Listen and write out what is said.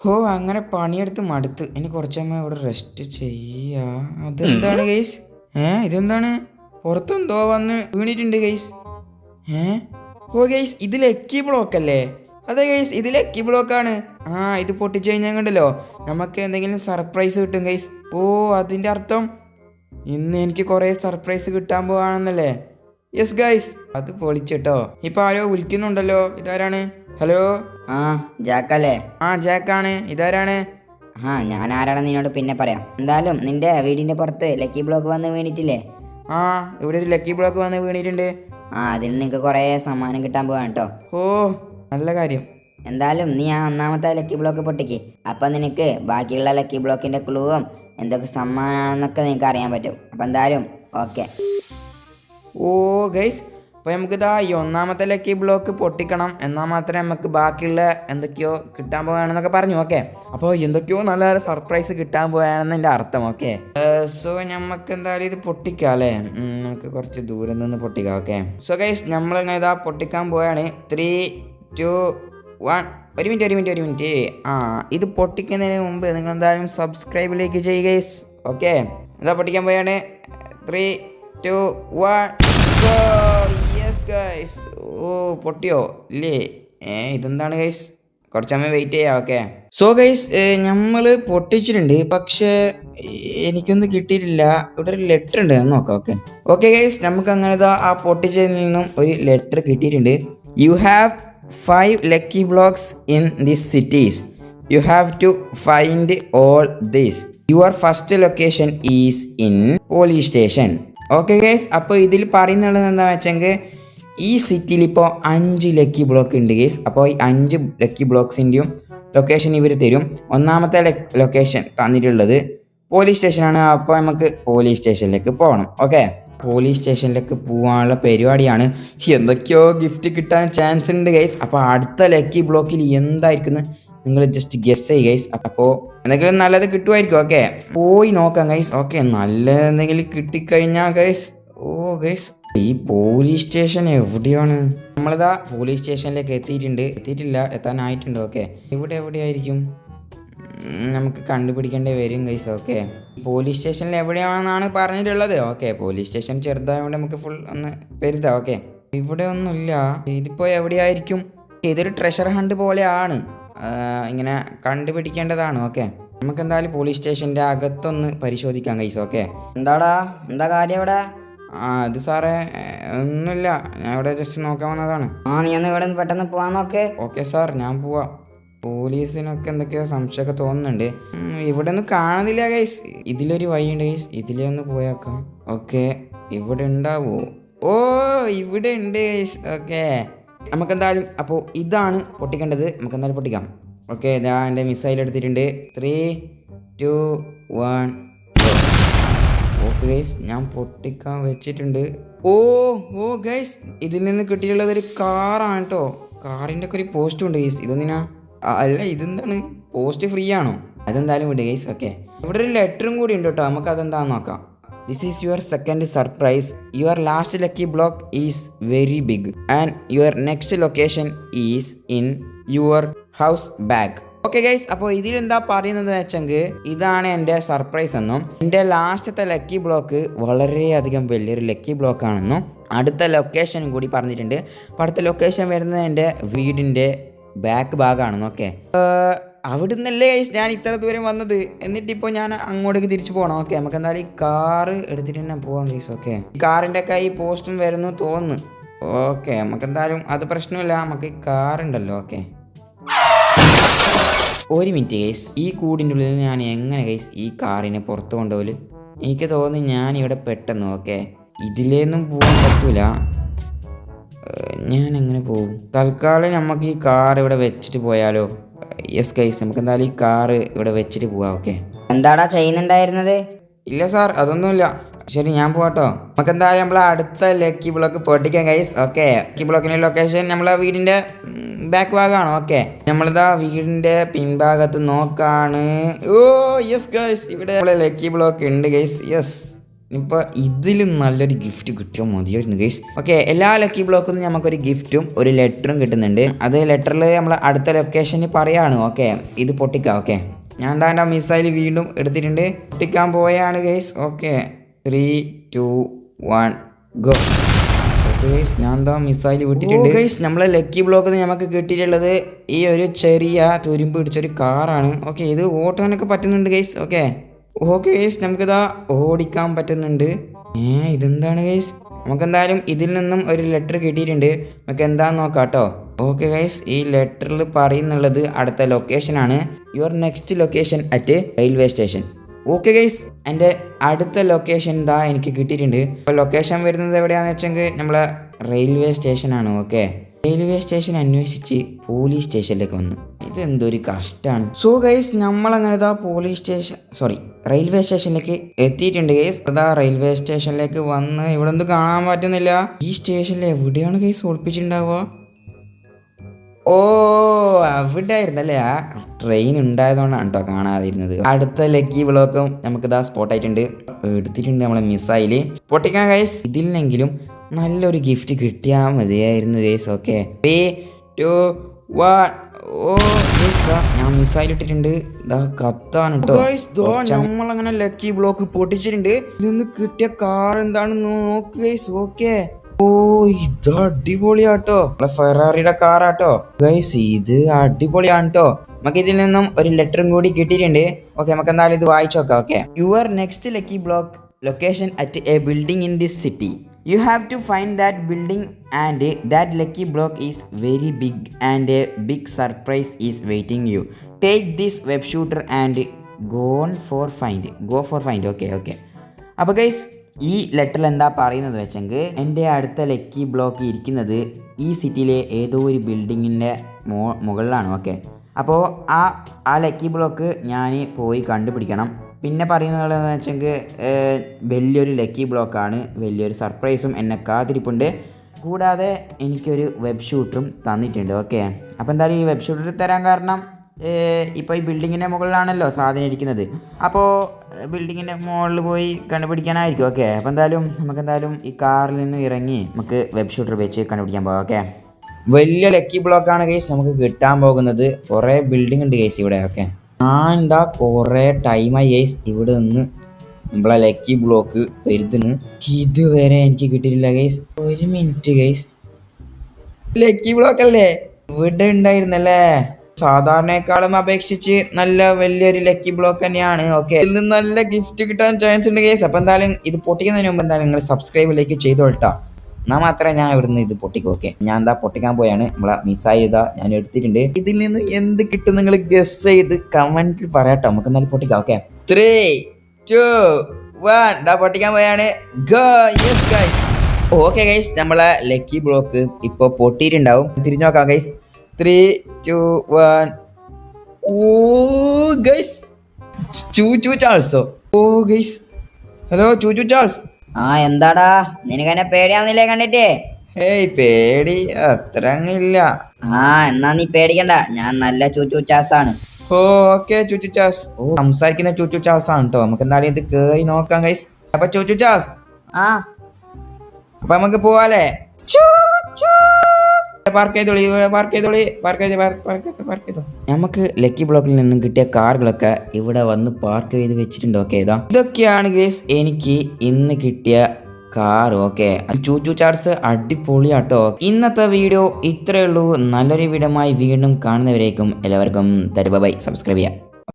ഓ അങ്ങനെ പണിയെടുത്ത് മടുത്ത് ഇനി കുറച്ചമ്മ ഇവിടെ റെസ്റ്റ് ചെയ്യാ. അതെന്താണ് ഗൈസ്? ഇതെന്താണ്? പുറത്തെന്തോ വന്ന് വീണിട്ടുണ്ട് ഗൈസ്. ഏ ഓ ഗൈസ്, ഇത് ലക്കി ബ്ലോക്ക് അല്ലേ? അതെ ഗൈസ്, ഇത് ലക്കി ബ്ലോക്കാണ്. ഇത് പൊട്ടിച്ചു കഴിഞ്ഞാൽ കണ്ടല്ലോ നമുക്ക് എന്തെങ്കിലും സർപ്രൈസ് കിട്ടും ഗൈസ്. ഓ അതിൻ്റെ അർത്ഥം ഇന്ന് എനിക്ക് കുറേ സർപ്രൈസ് കിട്ടാൻ പോവാണെന്നല്ലേ? യെസ് ഗൈസ്, അത് പൊളിച്ചിട്ടോ. ഇപ്പൊ ആരോ വിളിക്കുന്നുണ്ടല്ലോ, ഇതാരാണ്? ഹലോ. ആ ജാക്കല്ലേ? ജാക്കാണ്. ഇതാരാണ്? ഞാൻ ആരാണെന്ന് നിന്നോട് പിന്നെ പറയാം. എന്തായാലും നിന്റെ വീടിന്റെ പുറത്ത് ലക്കി ബ്ലോക്ക് വന്ന് വീണിട്ടില്ലേ? ഇവിടെ ഒരു ലക്കി ബ്ലോക്ക് വന്ന് വീണിട്ടുണ്ട്. അതിൽ നിനക്ക് കുറേ സമ്മാനം കിട്ടാൻ പോവാണ് കേട്ടോ. ഓ നല്ല കാര്യം. എന്തായാലും നീ ആ ഒന്നാമത്തെ ലക്കി ബ്ലോക്ക് പൊട്ടിക്ക്. അപ്പം നിനക്ക് ബാക്കിയുള്ള ലക്കി ബ്ലോക്കിന്റെ ക്ലൂവും എന്തൊക്കെ സമ്മാനമാണെന്നൊക്കെ നിനക്ക് അറിയാൻ പറ്റും. അപ്പം എന്തായാലും ഓക്കെ. ഓ ഗൈസ്, അപ്പോൾ നമുക്കിതാ ഈ ഒന്നാമത്തെ ലക്കി ബ്ലോക്ക് പൊട്ടിക്കണം, എന്നാൽ മാത്രമേ നമുക്ക് ബാക്കിയുള്ള എന്തൊക്കെയോ കിട്ടാൻ പോവുകയാണെന്നൊക്കെ പറഞ്ഞു. ഓക്കെ, അപ്പോൾ എന്തൊക്കെയോ നല്ല സർപ്രൈസ് കിട്ടാൻ പോവുകയാണെന്ന് എൻ്റെ അർത്ഥം. ഓക്കെ, സോ നമുക്ക് എന്തായാലും ഇത് പൊട്ടിക്കാം അല്ലേ? നമുക്ക് കുറച്ച് ദൂരം നിന്ന് പൊട്ടിക്കാം. ഓക്കെ, സോ ഗൈസ് നമ്മളിങ്ങനെ ഇതാ പൊട്ടിക്കാൻ പോവുകയാണ്. 3, 2, 1. ഒരു മിനിറ്റ്. ഇത് പൊട്ടിക്കുന്നതിന് മുമ്പ് നിങ്ങൾ എന്തായാലും സബ്സ്ക്രൈബിലേക്ക് ചെയ്യുക ഗൈസ്. ഓക്കെ, ഇതാ പൊട്ടിക്കാൻ പോവുകയാണ്. 3, 2, 1 ഗോ. Yes guys. ഓ പൊട്ടിയോ ഇല്ലേ? ഇതെന്താണ് ഗൈസ്? കുറച്ചമ്മ വെയിറ്റ് ചെയ്യാം. ഓക്കെ, സോ ഗൈസ് നമ്മൾ പൊട്ടിച്ചിട്ടുണ്ട്, പക്ഷേ എനിക്കൊന്നും കിട്ടിയിട്ടില്ല. ഇവിടെ ഒരു ലെറ്റർ ഉണ്ട്, നോക്കാം. ഓക്കെ ഗൈസ്, നമുക്ക് അങ്ങനെ ആ പൊട്ടിച്ചതിൽ നിന്നും ഒരു ലെറ്റർ കിട്ടിയിട്ടുണ്ട്. You have 5 lucky blocks in these cities. You have to find all these. Your first location is in police station. Okay guys, അപ്പോൾ ഇതിൽ പറയുന്നുള്ളത് എന്താണെന്ന് വെച്ചെങ്കിൽ ഈ സിറ്റിയിൽ ഇപ്പോൾ 5 ലക്കി ബ്ലോക്ക് ഉണ്ട് ഗൈസ്. അപ്പോൾ ഈ 5 ലക്കി ബ്ലോക്സിൻ്റെയും ലൊക്കേഷൻ ഇവർ തരും. ഒന്നാമത്തെ ലൊക്കേഷൻ തന്നിട്ടുള്ളത് പോലീസ് സ്റ്റേഷനാണ്. അപ്പോൾ നമുക്ക് പോലീസ് സ്റ്റേഷനിലേക്ക് പോകണം. ഓക്കെ, പോലീസ് സ്റ്റേഷനിലേക്ക് പോകാനുള്ള പരിപാടിയാണ്. എന്തൊക്കെയോ ഗിഫ്റ്റ് കിട്ടാൻ ചാൻസ് ഉണ്ട് ഗൈസ്. അപ്പോൾ അടുത്ത ലക്കി ബ്ലോക്കിൽ എന്തായിരിക്കും നിങ്ങൾ ജസ്റ്റ് ഗെസ് ചെയ്യുക ഗൈസ്. അപ്പോൾ എന്തെങ്കിലും നല്ലത് കിട്ടുമായിരിക്കും. ഓക്കെ, പോയി നോക്കാം ഗൈസ്. ഓക്കെ, നല്ല എന്തെങ്കിലും കിട്ടിക്കഴിഞ്ഞാൽ ഗൈസ്. ഓ ഗൈസ്, ഈ പോലീസ് സ്റ്റേഷൻ എവിടെയാണ്? നമ്മളിതാ പോലീസ് സ്റ്റേഷനിലേക്ക് എത്താനായിട്ടുണ്ട്. ഓക്കെ, ഇവിടെ എവിടെയായിരിക്കും? നമുക്ക് കണ്ടുപിടിക്കേണ്ടി വരും ഗൈസ്. ഓക്കെ, പോലീസ് സ്റ്റേഷനിൽ എവിടെയാണെന്നാണ് പറഞ്ഞിട്ടുള്ളത്. ഓക്കെ, പോലീസ് സ്റ്റേഷൻ ചെറുതായതുകൊണ്ട് നമുക്ക് ഫുൾ ഒന്ന് പെരുതാം. ഓക്കെ, ഇവിടെ ഒന്നുമില്ല. ഇതിപ്പോൾ എവിടെയായിരിക്കും? ഇതൊരു ട്രഷർ ഹണ്ട് പോലെയാണ്, ഇങ്ങനെ കണ്ടുപിടിക്കേണ്ടതാണ്. ഓക്കെ, നമുക്ക് എന്തായാലും പോലീസ് സ്റ്റേഷൻ്റെ അകത്തൊന്ന് പരിശോധിക്കാം ഗൈസ്. ഓക്കെ, എന്താ കാര്യം ഇവിടെ? അത് സാറേ ഒന്നുമില്ല, ഞാൻ ഇവിടെ ജസ്റ്റ് നോക്കാൻ വന്നതാണ്. നീ ഒന്ന് ഇവിടെ പെട്ടെന്ന് പോവാൻ നോക്കേ. ഓക്കെ സാർ, ഞാൻ പോവാം. പോലീസിനൊക്കെ എന്തൊക്കെയോ സംശയമൊക്കെ തോന്നുന്നുണ്ട്. ഇവിടെ ഒന്നും കാണുന്നില്ല ഗൈസ്. ഇതിലൊരു വഴിയുണ്ട് ഗൈസ്, ഇതിലേ ഒന്ന് പോയേക്കാം. ഓക്കെ, ഇവിടെ ഉണ്ടാവോ? ഓ ഇവിടെ ഉണ്ട് ഗൈസ്. ഓക്കെ, നമുക്കെന്തായാലും അപ്പോൾ ഇതാണ് പൊട്ടിക്കേണ്ടത്. നമുക്കെന്തായാലും പൊട്ടിക്കാം. ഓക്കെ, ഇതാ എൻ്റെ മിസൈൽ എടുത്തിട്ടുണ്ട്. 3, 2, 1. ഓക്കെ ഗൈസ്, ഞാൻ പൊട്ടിക്കാൻ വെച്ചിട്ടുണ്ട്. ഓ ഗൈസ്, ഇതിൽ നിന്ന് കിട്ടിയിട്ടുള്ളത് ഒരു കാറാണ് കേട്ടോ. കാറിൻ്റെ ഒക്കെ ഒരു പോസ്റ്റും ഉണ്ട് ഗൈസ്. ഇതെന്തിനാ? അല്ല, ഇതെന്താണ്? പോസ്റ്റ് ഫ്രീ ആണോ? അതെന്തായാലും വിട് ഗൈസ്. ഓക്കെ, ഇവിടെ ഒരു ലെറ്ററും കൂടി ഉണ്ട് കേട്ടോ. നമുക്ക് അതെന്താണെന്ന് നോക്കാം. This is your second surprise. Your last lucky block is very big and your next location is in your house bag. Okay guys, അപ്പോൾ ഇതിലെന്താ പറയുന്നത് വെച്ചെങ്കിൽ ഇതാണ് എൻ്റെ സർപ്രൈസ് എന്നും എൻ്റെ ലാസ്റ്റത്തെ ലക്കി ബ്ലോക്ക് വളരെയധികം വലിയൊരു ലക്കി ബ്ലോക്ക് ആണെന്നും അടുത്ത ലൊക്കേഷനും കൂടി പറഞ്ഞിട്ടുണ്ട്. അപ്പോൾ അടുത്ത ലൊക്കേഷൻ വരുന്നത് എൻ്റെ വീടിൻ്റെ ബാക്ക് ഭാഗമാണെന്നും. ഓക്കെ, അവിടെ നിന്നല്ലേ ഗൈസ് ഞാൻ ഇത്ര ദൂരം വന്നത്, എന്നിട്ടിപ്പോൾ ഞാൻ അങ്ങോട്ടേക്ക് തിരിച്ചു പോകണം. ഓക്കെ, നമുക്ക് എന്തായാലും ഈ കാറ് എടുത്തിട്ട് തന്നെ പോവാം ഗൈസ്. ഓക്കെ, ഈ കാറിൻ്റെ ഒക്കെ ഈ പോസ്റ്റും വരുന്നു തോന്നുന്നു. ഓക്കെ, നമുക്ക് എന്തായാലും അത് പ്രശ്നമില്ല, നമുക്ക് ഈ കാറുണ്ടല്ലോ. ഓക്കെ, ഒരു മിനിറ്റ് ഗൈസ്, ഈ കൂടിൻ്റെ ഉള്ളിൽ ഞാൻ എങ്ങനെ ഗൈസ് ഈ കാറിനെ പുറത്ത് കൊണ്ടുപോകല്? എനിക്ക് തോന്നുന്നു ഞാൻ ഇവിടെ പെട്ടെന്ന്. ഓക്കെ, ഇതിലേന്നും പോകാൻ പറ്റൂല. ഞാൻ എങ്ങനെ പോകും? തൽക്കാലം നമുക്ക് ഈ കാർ ഇവിടെ വെച്ചിട്ട് പോയാലോ? യെസ് ഗൈസ്, നമുക്ക് എന്തായാലും ഈ കാറ് ഇവിടെ വെച്ചിട്ട് പോവാം. ഓക്കെ, എന്താടാ ചെയ്യുന്നുണ്ടായിരുന്നത്? ഇല്ല സാർ, അതൊന്നുമില്ല. ശരി, ഞാൻ പോവാട്ടോ. നമുക്ക് എന്തായാലും നമ്മളെ അടുത്ത ലക്കി ബ്ലോക്ക് പൊട്ടിക്കാം ഗൈസ്. ഓക്കെ, ലക്കി ബ്ലോക്കിൻ്റെ ലൊക്കേഷൻ നമ്മളെ വീടിൻ്റെ ബാക്ക് ഭാഗമാണ്. ഓക്കെ, നമ്മളിതാ വീടിൻ്റെ പിൻഭാഗത്ത് നോക്കാണ്. ഓ യെസ് ഗൈസ്, ഇവിടെ നമ്മളെ ലക്കി ബ്ലോക്ക് ഉണ്ട് ഗൈസ്. യെസ്, ഇപ്പോൾ ഇതിലും നല്ലൊരു ഗിഫ്റ്റ് കിട്ടിയാൽ മതിയായിരുന്നു ഗൈസ്. ഓക്കെ, എല്ലാ ലക്കി ബ്ലോക്കിൽ നിന്നും നമുക്കൊരു ഗിഫ്റ്റും ഒരു ലെറ്ററും കിട്ടുന്നുണ്ട്. അത് ലെറ്ററിൽ നമ്മൾ അടുത്ത ലൊക്കേഷനിൽ പറയാണ്. ഓക്കെ, ഇത് പൊട്ടിക്കാം. ഓക്കെ, ഞാൻ എന്താ മിസൈൽ വീണ്ടും എടുത്തിട്ടുണ്ട്, പൊട്ടിക്കാൻ പോയാണ് ഗൈസ്. Okay, 3, 2, 1 go. ഗൈസ്, ഞാൻ എന്താ മിസൈൽ വിട്ടിട്ടുണ്ട്. ഗൈസ്, നമ്മളെ ലക്കി ബ്ലോക്കിൽ നിന്ന് നമുക്ക് കിട്ടിയിട്ടുള്ളത് ഈ ഒരു ചെറിയ തുരുമ്പ് പിടിച്ചൊരു കാറാണ്. ഓക്കെ, ഇത് ഓട്ടാനൊക്കെ പറ്റുന്നുണ്ട് ഗൈസ്. ഓക്കെ ഗൈസ്, നമുക്കിതാ ഓടിക്കാൻ പറ്റുന്നുണ്ട്. ഇതെന്താണ് ഗൈസ്? നമുക്കെന്തായാലും ഇതിൽ നിന്നും ഒരു ലെറ്റർ കിട്ടിയിട്ടുണ്ട്. നമുക്ക് എന്താണെന്ന് നോക്കാം കേട്ടോ. ഓക്കെ ഗൈസ്, ഈ ലെറ്ററിൽ പറയുന്നുള്ളത് അടുത്ത ലൊക്കേഷനാണ്. Your next location at railway station. Okay guys, എൻ്റെ അടുത്ത ലൊക്കേഷൻ എന്താ എനിക്ക് കിട്ടിയിട്ടുണ്ട്. അപ്പോൾ ലൊക്കേഷൻ വരുന്നത് എവിടെയാണെന്ന് വെച്ചെങ്കിൽ നമ്മളെ റെയിൽവേ സ്റ്റേഷനാണ്. ഓക്കെ, റെയിൽവേ സ്റ്റേഷൻ അന്വേഷിച്ച് പോലീസ് സ്റ്റേഷനിലേക്ക് വന്നു. ഇതെന്തൊരു കഷ്ടമാണ്. സോ ഗൈസ്, നമ്മളങ്ങനെ റെയിൽവേ സ്റ്റേഷനിലേക്ക് എത്തിയിട്ടുണ്ട് ഗൈസ്. അതാ റെയിൽവേ സ്റ്റേഷനിലേക്ക് വന്ന് ഇവിടെ ഒന്നും കാണാൻ പറ്റുന്നില്ല. ഈ സ്റ്റേഷനിൽ എവിടെയാണ് ഗൈസ് ഒളിപ്പിച്ചിട്ടുണ്ടാവുക? ഓ, അവിടെ ആയിരുന്നല്ലേ. ആ ട്രെയിൻ ഉണ്ടായതുകൊണ്ടാണ് കേട്ടോ കാണാതിരുന്നത്. അടുത്ത ലക്കി ബ്ലോക്കും നമുക്കിതാ സ്പോട്ടായിട്ടുണ്ട്, എടുത്തിട്ടുണ്ട് നമ്മളെ മിസൈല്. പൊട്ടിക്കാൻ ഗൈസ്, ഇതിലെങ്കിലും നല്ലൊരു ഗിഫ്റ്റ് കിട്ടിയാൽ മതിയായിരുന്നു ഗൈസ്. ഓക്കെ, 3, 2, 1. ഓ ഗൈസ്, ഞാൻ മിസൈൽ ഇട്ടിട്ടുണ്ട്. ഇതാ കത്താണ് കേട്ടോ. നമ്മളങ്ങനെ ലക്കി ബ്ലോക്ക് പൊട്ടിച്ചിട്ടുണ്ട്. ഇതിന്ന് കിട്ടിയ കാർ എന്താണെന്ന് നോക്ക് ഗൈസ്. ഓക്കെ, ഓ ഇത് അടിപൊളിയാട്ടോ, നമ്മളെ ഫെറാറിയുടെ കാറാട്ടോ ഗൈസ്. ഇത് അടിപൊളിയാണ് കേട്ടോ. നമുക്ക് ഇതിൽ നിന്നും ഒരു ലെറ്ററും കൂടി കിട്ടിയിട്ടുണ്ട്. ഓക്കെ, നമുക്ക് എന്തായാലും ഇത് വായിച്ചു നോക്കാം. Okay, your next lucky block location at A building in this city. You have to find that building and that lucky block is very big and a big surprise is waiting you. Take this web shooter and go for find. Okay. അപ്പോൾ guys, ഈ ലെറ്ററിൽ എന്താ പറയുന്നത് വെച്ചെങ്കിൽ എൻ്റെ അടുത്ത lucky block ഇരിക്കുന്നത് ഈ സിറ്റിയിലെ ഏതോ ഒരു ബിൽഡിങ്ങിൻ്റെ മുകളിലാണ്. ഓക്കെ, അപ്പോൾ ആ ലക്കി ബ്ലോക്ക് ഞാൻ പോയി കണ്ടുപിടിക്കണം. പിന്നെ പറയുന്നത് എന്താണെന്ന് വെച്ചെങ്കിൽ വലിയൊരു ലക്കി ബ്ലോക്കാണ്, വലിയൊരു സർപ്രൈസും എന്നെ കാത്തിരിപ്പുണ്ട്. കൂടാതെ എനിക്കൊരു വെബ് ഷൂട്ടറും തന്നിട്ടുണ്ട്. ഓക്കെ, അപ്പോൾ എന്തായാലും ഈ വെബ് ഷൂട്ടർ തരാൻ കാരണം ഇപ്പോൾ ഈ ബിൽഡിങ്ങിൻ്റെ മുകളിലാണല്ലോ സാധനം ഇരിക്കുന്നത്. അപ്പോൾ ബിൽഡിങ്ങിൻ്റെ മുകളിൽ പോയി കണ്ടുപിടിക്കാനായിരിക്കും. ഓക്കെ, അപ്പോൾ നമുക്കെന്തായാലും ഈ കാറിൽ നിന്ന് ഇറങ്ങി നമുക്ക് വെബ് ഷൂട്ടർ വെച്ച് കണ്ടുപിടിക്കാൻ പോകാം. ഓക്കെ, വലിയ ലക്കി ബ്ലോക്കാണ് ഗൈസ് നമുക്ക് കിട്ടാൻ പോകുന്നത്. കുറേ ബിൽഡിംഗ് ഉണ്ട് ഗൈസ് ഇവിടെ. ഓക്കെ, ഞാൻ എന്താ കുറേ ടൈമായി ഗൈസ് ഇവിടെ നിന്ന് നമ്മളെ ലക്കി ബ്ലോക്ക് പെരുത്തുന്നു. ഇതുവരെ എനിക്ക് കിട്ടിയിട്ടില്ല ഗൈസ്. ഒരു മിനിറ്റ് ഗൈസ്, ലക്കി ബ്ലോക്ക് അല്ലേ ഇവിടെ ഉണ്ടായിരുന്നല്ലേ? സാധാരണക്കാളും അപേക്ഷിച്ച് നല്ല വലിയൊരു ലക്കി ബ്ലോക്ക് തന്നെയാണ്. ഓക്കെ, ഇതിൽ നിന്ന് നല്ല ഗിഫ്റ്റ് കിട്ടാൻ ചാൻസ് ഉണ്ട് ഗൈസ്. അപ്പോൾ എന്തായാലും ഇത് പൊട്ടിക്കുന്നതിന് മുമ്പ് എന്തായാലും നിങ്ങൾ സബ്സ്ക്രൈബിലേക്ക് ചെയ്തോളട്ടോ, എന്നാൽ മാത്രമേ ഞാൻ ഇവിടുന്ന് ഇത് പൊട്ടിക്കും. ഓക്കെ, ഞാൻ എന്താ പൊട്ടിക്കാൻ പോയാണ്. നമ്മളെ മിസ്സായി ഇതാ ഞാൻ എടുത്തിട്ടുണ്ട്. ഇതിൽ നിന്ന് എന്ത് കിട്ടും നിങ്ങൾ ഗസ് ചെയ്ത് കമന്റിൽ പറയാട്ടോ. നമുക്ക് എന്നാലും പൊട്ടിക്കാം. ഓക്കെ, 3, 2, 1 ഇതാ പൊട്ടിക്കാൻ പോയാണ്. ഓക്കെ ഗൈസ്, നമ്മളെ ലക്കി ബ്ലോക്ക് ഇപ്പോൾ പൊട്ടിയിട്ടുണ്ടാവും. തിരിഞ്ഞു നോക്കാം ഗൈസ്. 3, 2, 1. ഓ ഗൈസ്, ചൂച്ചു ചാൾസോ. ഓ ഗൈസ്, ഹലോ ചൂച്ചു ചാൾസ്. എന്താടാ, നിനക്കെന്നെ പേടിയാവുന്നില്ലേ കണ്ടിട്ട്? ഹേയ്, പേടി അത്ര അങ്ങില്ല. എന്നാ നീ പേടിക്കണ്ട, ഞാൻ നല്ല ചൂച്ചാസാണ്. ഓക്കെ ചൂച്ചു ചാസ്. സംസാരിക്കുന്ന ചൂച്ചു ചാസ് ആണ് കേട്ടോ. നമുക്ക് എന്തായാലും ഇത് കേറി നോക്കാം ഗൈസ്. അപ്പൊ ചൂച്ചു ചാസ്, അപ്പൊ നമുക്ക് പോവാല്ലേ? നമുക്ക് ലക്കി ബ്ലോക്കിൽ നിന്നും കിട്ടിയ കാറുകളൊക്കെ ഇവിടെ വന്ന് പാർക്ക് ചെയ്ത് വെച്ചിട്ടുണ്ട്. ഓക്കെ, ഇതൊക്കെയാണ് ഗൈസ് എനിക്ക് ഇന്ന് കിട്ടിയ കാർ. ഓക്കെ, ചൂച്ചു ചാർസ് അടിപൊളിയാട്ടോ. ഇന്നത്തെ വീഡിയോ ഇത്രയേ ഉള്ളൂ. നല്ലൊരു വീഡിയോമായി വീണ്ടും കാണുന്നവരേക്കും എല്ലാവർക്കും ബൈ. സബ്സ്ക്രൈബ് ചെയ്യാം.